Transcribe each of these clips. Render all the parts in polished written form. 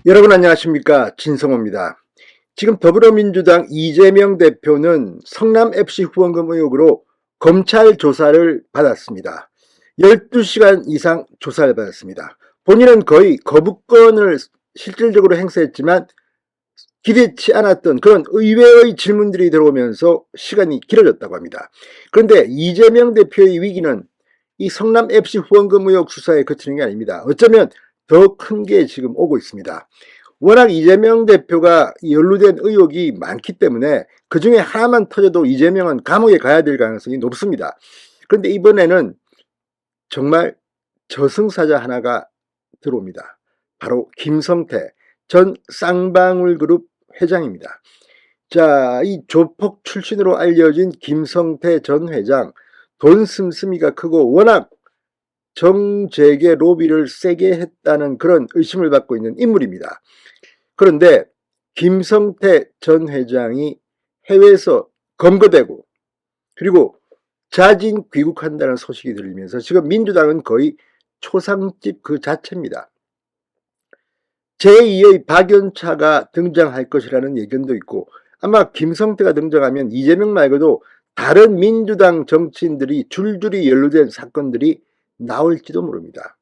여러분 안녕하십니까, 진성호입니다. 지금 더불어민주당 이재명 대표는 성남FC 후원금 의혹으로 검찰 조사를 받았습니다. 12시간 이상 조사를 받았습니다. 본인은 거의 거부권을 실질적으로 행사했지만 기대치 않았던 그런 의외의 질문들이 들어오면서 시간이 길어졌다고 합니다. 그런데 이재명 대표의 위기는 이 성남FC 후원금 의혹 수사에 그치는 게 아닙니다. 어쩌면 더 큰 게 지금 오고 있습니다. 워낙 이재명 대표가 연루된 의혹이 많기 때문에 그 중에 하나만 터져도 이재명은 감옥에 가야 될 가능성이 높습니다. 그런데 이번에는 정말 저승사자 하나가 들어옵니다. 바로 김성태 전 쌍방울그룹 회장입니다. 자, 이 조폭 출신으로 알려진 김성태 전 회장, 돈 씀씀이가 크고 워낙 정재계 로비를 세게 했다는 그런 의심을 받고 있는 인물입니다. 그런데 김성태 전 회장이 해외에서 검거되고 그리고 자진 귀국한다는 소식이 들리면서 지금 민주당은 거의 초상집 그 자체입니다. 제2의 박연차가 등장할 것이라는 예견도 있고 아마 김성태가 등장하면 이재명 말고도 다른 민주당 정치인들이 줄줄이 연루된 사건들이 나올지도 모릅니다.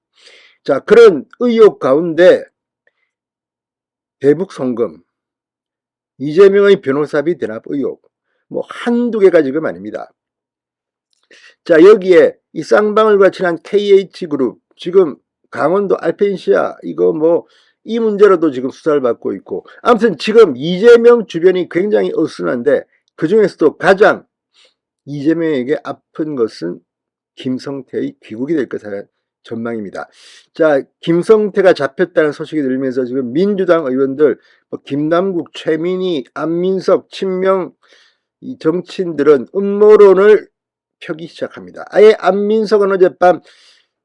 자, 그런 의혹 가운데 대북 송금, 이재명의 변호사비 대납 의혹, 뭐 한두 개가 지금 아닙니다. 자, 여기에 이 쌍방울과 친한 KH그룹, 지금 강원도 알펜시아, 이거 뭐 이 문제로도 지금 수사를 받고 있고, 아무튼 지금 이재명 주변이 굉장히 어수선한데 그 중에서도 가장 이재명에게 아픈 것은 김성태의 귀국이 될 것이라는 전망입니다. 자, 김성태가 잡혔다는 소식이 들리면서 지금 민주당 의원들 김남국, 최민희, 안민석, 친명 이 정치인들은 음모론을 펴기 시작합니다. 아예 안민석은 어젯밤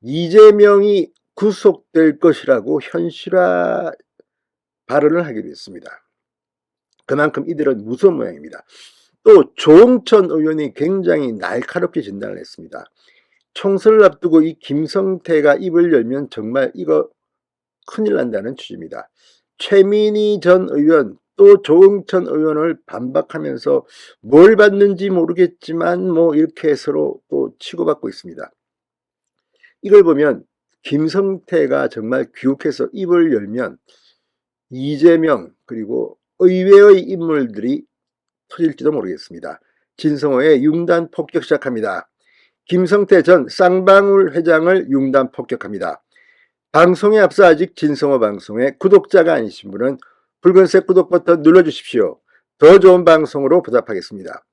이재명이 구속될 것이라고 현실화 발언을 하기도 했습니다. 그만큼 이들은 무서운 모양입니다. 또 조응천 의원이 굉장히 날카롭게 진단을 했습니다. 총선을 앞두고 이 김성태가 입을 열면 정말 이거 큰일 난다는 취지입니다. 최민희 전 의원 또 조응천 의원을 반박하면서 뭘 받는지 모르겠지만 뭐 이렇게 서로 또 치고받고 있습니다. 이걸 보면 김성태가 정말 귀국해서 입을 열면 이재명 그리고 의외의 인물들이 터질지도 모르겠습니다. 진성호의 융단 폭격 시작합니다. 김성태 전 쌍방울 회장을 융단 폭격합니다. 방송에 앞서 아직 진성호 방송에 구독자가 아니신 분은 붉은색 구독 버튼 눌러주십시오. 더 좋은 방송으로 보답하겠습니다.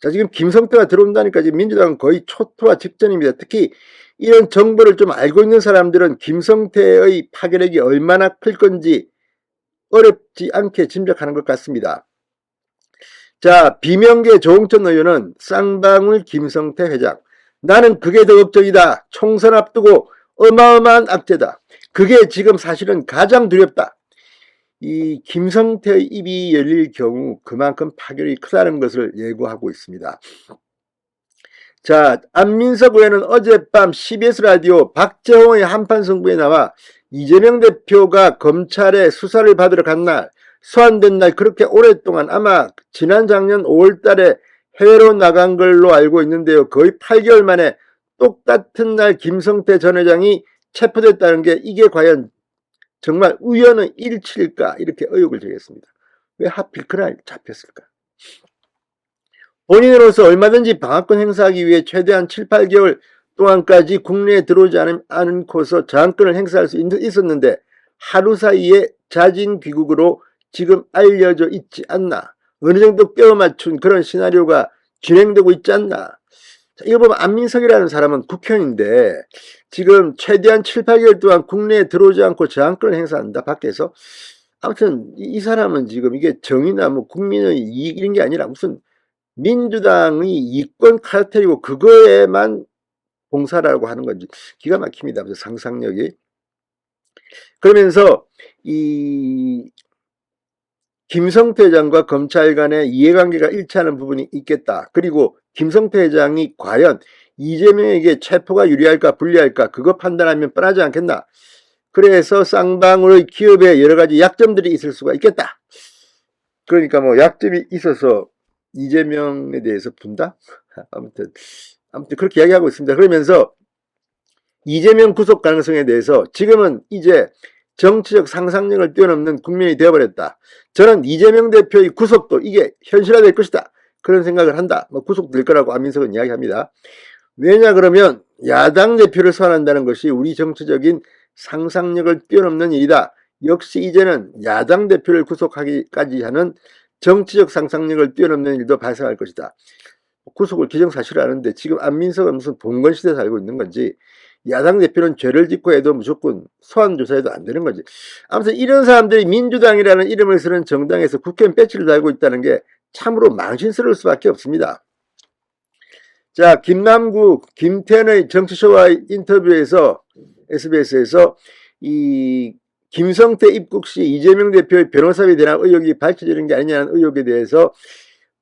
자, 지금 김성태가 들어온다니까 지금 민주당은 거의 초토화 직전입니다. 특히 이런 정보를 좀 알고 있는 사람들은 김성태의 파괴력이 얼마나 클 건지 어렵지 않게 짐작하는 것 같습니다. 자, 비명계 조응천 의원은 쌍방울 김성태 회장, 나는 그게 더 걱정이다. 총선 앞두고 어마어마한 악재다. 그게 지금 사실은 가장 두렵다. 이 김성태의 입이 열릴 경우 그만큼 파괴력이 크다는 것을 예고하고 있습니다. 자, 안민석 의원은 어젯밤 CBS 라디오 박재홍의 한판 승부에 나와 이재명 대표가 검찰에 수사를 받으러 간 날, 소환된 날 그렇게 오랫동안 아마 지난 작년 5월 달에 해외로 나간 걸로 알고 있는데요. 거의 8개월 만에 똑같은 날 김성태 전 회장이 체포됐다는 게 이게 과연 정말 우연의 일치일까 이렇게 의혹을 제기했습니다. 왜 하필 그날 잡혔을까? 본인으로서 얼마든지 방어권 행사하기 위해 최대한 7, 8개월 동안까지 국내에 들어오지 않고서 저항권을 행사할 수 있었는데 하루 사이에 자진 귀국으로 지금 알려져 있지 않나. 어느 정도 뼈 맞춘 그런 시나리오가 진행되고 있지 않나. 자, 이거 보면 안민석이라는 사람은 국회의원인데 지금 최대한 7, 8개월 동안 국내에 들어오지 않고 저항권을 행사한다, 밖에서. 아무튼 이 사람은 지금 이게 정의나 뭐 국민의 이익 이런 게 아니라 무슨 민주당의 이권 카르텔이고 그거에만 봉사라고 하는 건지 기가 막힙니다. 상상력이. 그러면서 이 김성태 회장과 검찰 간의 이해관계가 일치하는 부분이 있겠다. 그리고 김성태 회장이 과연 이재명에게 체포가 유리할까 불리할까 그거 판단하면 뻔하지 않겠나. 그래서 쌍방울의 기업에 여러 가지 약점들이 있을 수가 있겠다. 그러니까 뭐 약점이 있어서 이재명에 대해서 분다? 아무튼 그렇게 이야기하고 있습니다. 그러면서 이재명 구속 가능성에 대해서 지금은 이제 정치적 상상력을 뛰어넘는 국면이 되어버렸다. 저는 이재명 대표의 구속도 이게 현실화될 것이다. 그런 생각을 한다. 뭐 구속될 거라고 안민석은 이야기합니다. 왜냐 그러면 야당 대표를 소환한다는 것이 우리 정치적인 상상력을 뛰어넘는 일이다. 역시 이제는 야당 대표를 구속하기까지 하는 정치적 상상력을 뛰어넘는 일도 발생할 것이다. 구속을 기정사실화하는데 지금 안민석은 무슨 봉건시대에 살고 있는 건지 야당 대표는 죄를 짓고 해도 무조건 소환 조사해도 안 되는 거지. 아무튼 이런 사람들이 민주당이라는 이름을 쓰는 정당에서 국회의원 배지를 달고 있다는 게 참으로 망신스러울 수밖에 없습니다. 자, 김남국, 김태현의 정치쇼와의 인터뷰에서 SBS에서 이 김성태 입국 시 이재명 대표의 변호사에 대한 의혹이 밝혀지는 게 아니냐는 의혹에 대해서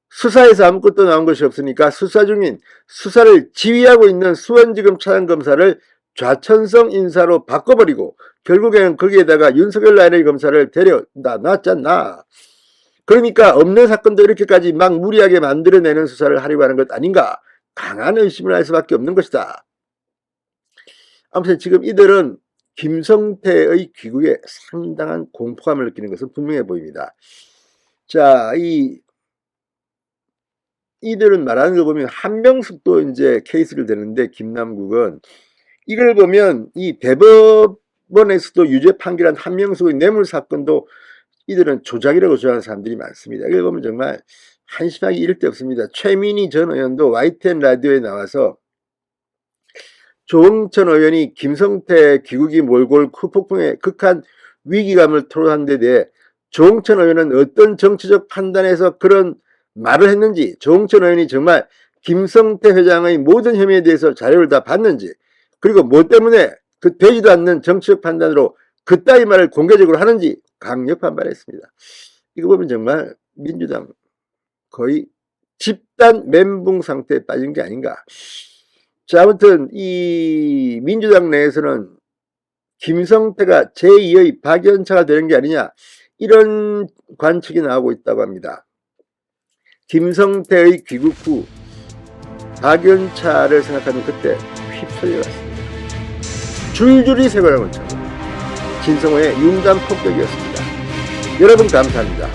수사에서 아무것도 나온 것이 없으니까 수사 중인 수사를 지휘하고 있는 수원지검 차장검사를 좌천성 인사로 바꿔버리고 결국에는 거기에다가 윤석열 라인의 검사를 데려다 놨잖아. 그러니까 없는 사건도 이렇게까지 막 무리하게 만들어내는 수사를 하려고 하는 것 아닌가. 강한 의심을 할 수밖에 없는 것이다. 아무튼 지금 이들은 김성태의 귀국에 상당한 공포감을 느끼는 것은 분명해 보입니다. 자, 이들은 말하는 거 보면 한명숙도 이제 케이스를 대는데 김남국은 이걸 보면 이 대법원에서도 유죄 판결한 한명숙의 뇌물 사건도 이들은 조작이라고 주장하는 사람들이 많습니다. 이걸 보면 정말 한심하기 이를 데 없습니다. 최민희 전 의원도 YTN 라디오에 나와서 조응천 의원이 김성태 귀국이 몰고 올 후폭풍의 극한 위기감을 토로한 데 대해 조응천 의원은 어떤 정치적 판단에서 그런 말을 했는지, 조응천 의원이 정말 김성태 회장의 모든 혐의에 대해서 자료를 다 봤는지, 그리고 뭐 때문에 그 되지도 않는 정치적 판단으로 그따위 말을 공개적으로 하는지 강력 반발했습니다. 이거 보면 정말 민주당 거의 집단 멘붕 상태에 빠진 게 아닌가. 자, 아무튼 이 민주당 내에서는 김성태가 제2의 박연차가 되는 게 아니냐 이런 관측이 나오고 있다고 합니다. 김성태의 귀국 후 박연차를 생각하는 그때 휩쓸려갔습니다. 줄줄이 세고랑을 쳐고 진성호의 융단 폭격이었습니다. 여러분 감사합니다.